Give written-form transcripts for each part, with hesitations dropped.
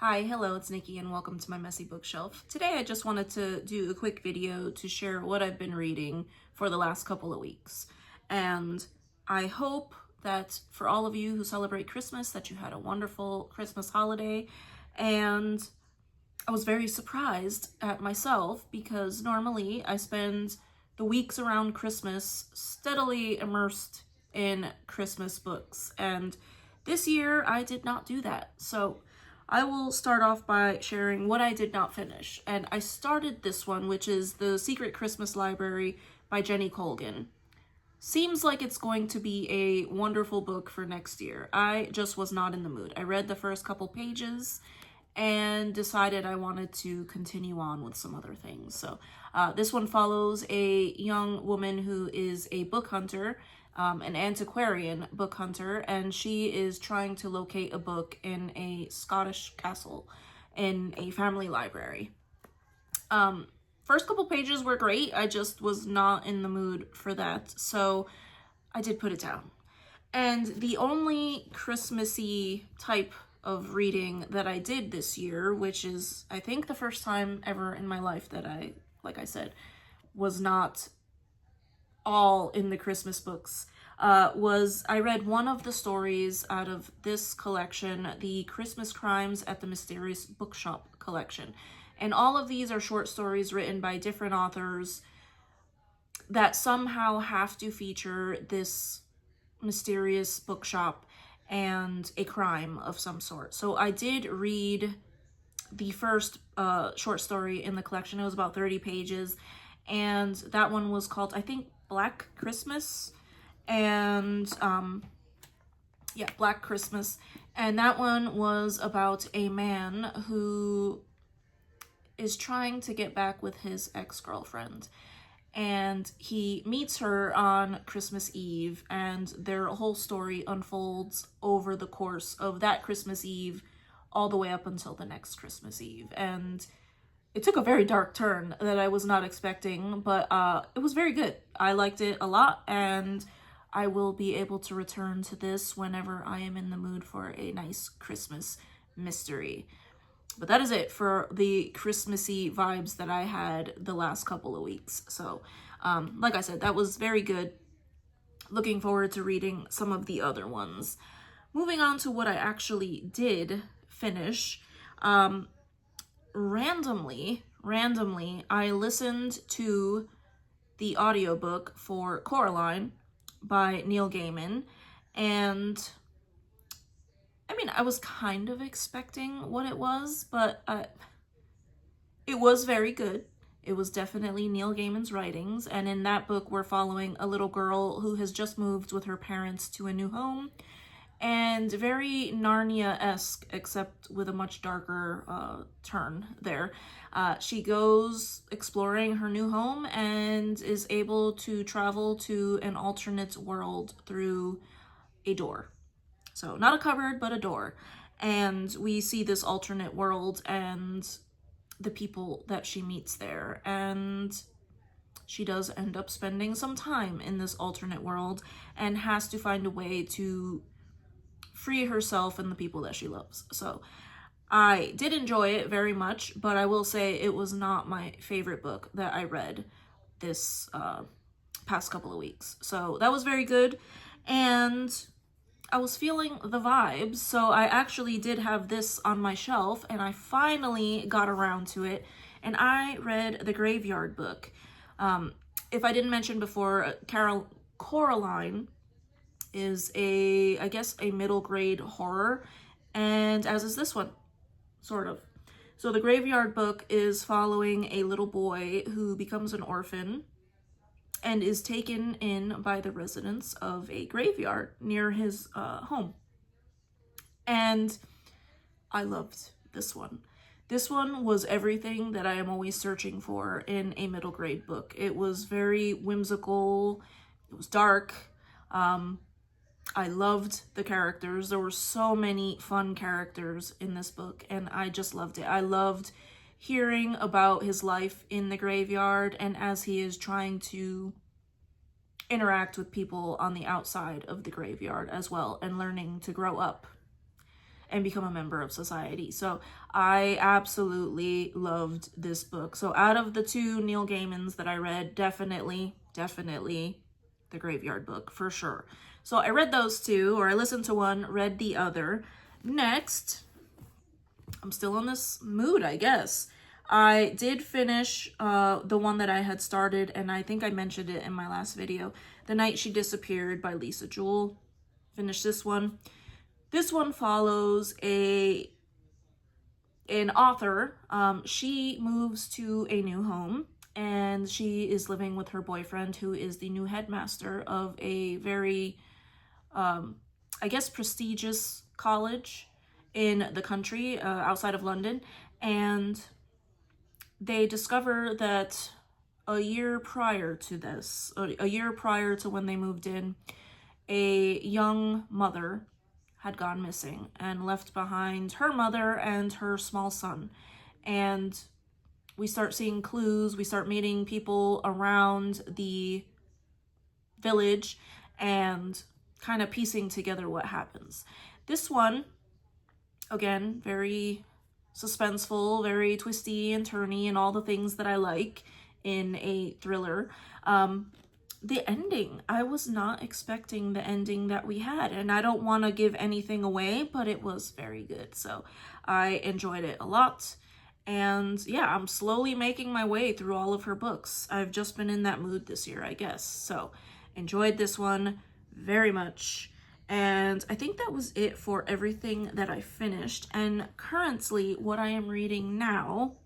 Hi, hello, it's Nikki and welcome to my messy bookshelf. Today I just wanted to do a quick video to share what I've been reading for the last couple of weeks. And I hope that for all of you who celebrate Christmas that you had a wonderful Christmas holiday. And I was very surprised at myself because normally I spend the weeks around Christmas steadily immersed in Christmas books. And this year I did not do that. So I will start off by sharing what I did not finish. And I started this one, which is The Secret Christmas Library by Jenny Colgan. Seems like it's going to be a wonderful book for next year. I just was not in the mood. I read the first couple pages and decided I wanted to continue on with some other things. So this one follows a young woman who is a book hunter, an antiquarian book hunter, and she is trying to locate a book in a Scottish castle in a family library. First couple pages were great. I just was not in the mood for that, so I did put it down. And the only Christmassy type of reading that I did this year, which is, I think, the first time ever in my life that I, like I said, was not all in the Christmas books, was I read one of the stories out of this collection, the Christmas Crimes at the Mysterious Bookshop collection. And all of these are short stories written by different authors that somehow have to feature this mysterious bookshop and a crime of some sort. So I did read the first short story in the collection. It was about 30 pages, and that one was called, I think, Black Christmas. And yeah, Black Christmas. And that one was about a man who is trying to get back with his ex-girlfriend. And he meets her on Christmas Eve, and their whole story unfolds over the course of that Christmas Eve all the way up until the next Christmas Eve. And it took a very dark turn that I was not expecting, but it was very good. I liked it a lot, and I will be able to return to this whenever I am in the mood for a nice Christmas mystery. But that is it for the Christmassy vibes that I had the last couple of weeks. So, like I said, that was very good. Looking forward to reading some of the other ones. Moving on to what I actually did finish. Randomly, I listened to the audiobook for Coraline by Neil Gaiman, and I mean, I was kind of expecting what it was, but it was very good. It was definitely Neil Gaiman's writings, and in that book, we're following a little girl who has just moved with her parents to a new home, and very Narnia-esque, except with a much darker turn there. She goes exploring her new home and is able to travel to an alternate world through a door. So not a cupboard, but a door. And we see this alternate world and the people that she meets there. And she does end up spending some time in this alternate world and has to find a way to free herself and the people that she loves. So I did enjoy it very much, but I will say it was not my favorite book that I read this past couple of weeks. So that was very good. And I was feeling the vibes, so I actually did have this on my shelf, and I finally got around to it, and I read The Graveyard Book. If I didn't mention before, Coraline is I guess a middle grade horror, and as is this one, sort of. So The Graveyard Book is following a little boy who becomes an orphan and is taken in by the residents of a graveyard near his home. And I loved this one. This one was everything that I am always searching for in a middle grade book. It was very whimsical. It was dark. I loved the characters. There were so many fun characters in this book, and I just loved it. I loved hearing about his life in the graveyard and as he is trying to interact with people on the outside of the graveyard as well and learning to grow up. and become a member of society. So I absolutely loved this book. So out of the two Neil Gaimans that I read, definitely The Graveyard Book for sure. So I read those two, or I listened to one, read the other. Next, I'm still in this mood, I guess. I did finish the one that I had started, and I think I mentioned it in my last video, The Night She Disappeared by Lisa Jewell. Finished this one. This one follows an author. She moves to a new home, and she is living with her boyfriend, who is the new headmaster of a very, I guess, prestigious college in the country outside of London. And they discover that a year prior to this, a year prior to when they moved in, a young mother had gone missing and left behind her mother and her small son. And we start seeing clues, we start meeting people around the village and kind of piecing together what happens. This one, again, very suspenseful, very twisty and turny, and all the things that I like in a thriller. The ending, I was not expecting the ending that we had, and I don't want to give anything away, but it was very good. So I enjoyed it a lot. And yeah, I'm slowly making my way through all of her books. I've just been in that mood this year, I guess. So enjoyed this one very much. And I think that was it for everything that I finished. And currently, what I am reading now,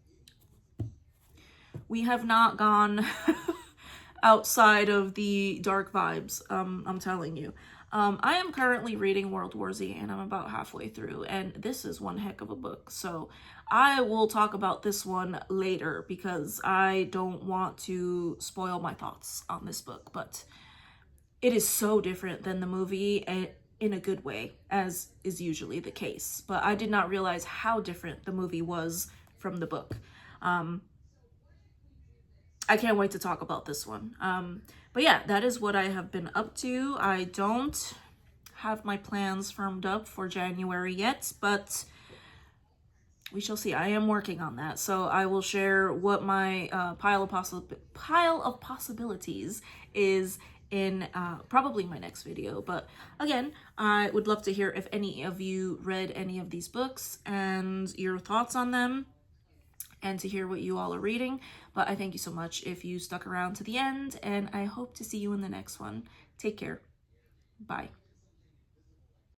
we have not gone outside of the dark vibes, I'm telling you. I am currently reading World War Z, and I'm about halfway through, and this is one heck of a book. So I will talk about this one later because I don't want to spoil my thoughts on this book, but it is so different than the movie in a good way, as is usually the case. But I did not realize how different the movie was from the book. I can't wait to talk about this one. But yeah, that is what I have been up to. I don't have my plans firmed up for January yet, but we shall see. I am working on that. So I will share what my pile of possibilities is in probably my next video. But again, I would love to hear if any of you read any of these books and your thoughts on them, and to hear what you all are reading. But I thank you so much if you stuck around to the end, and I hope to see you in the next one. Take care. Bye.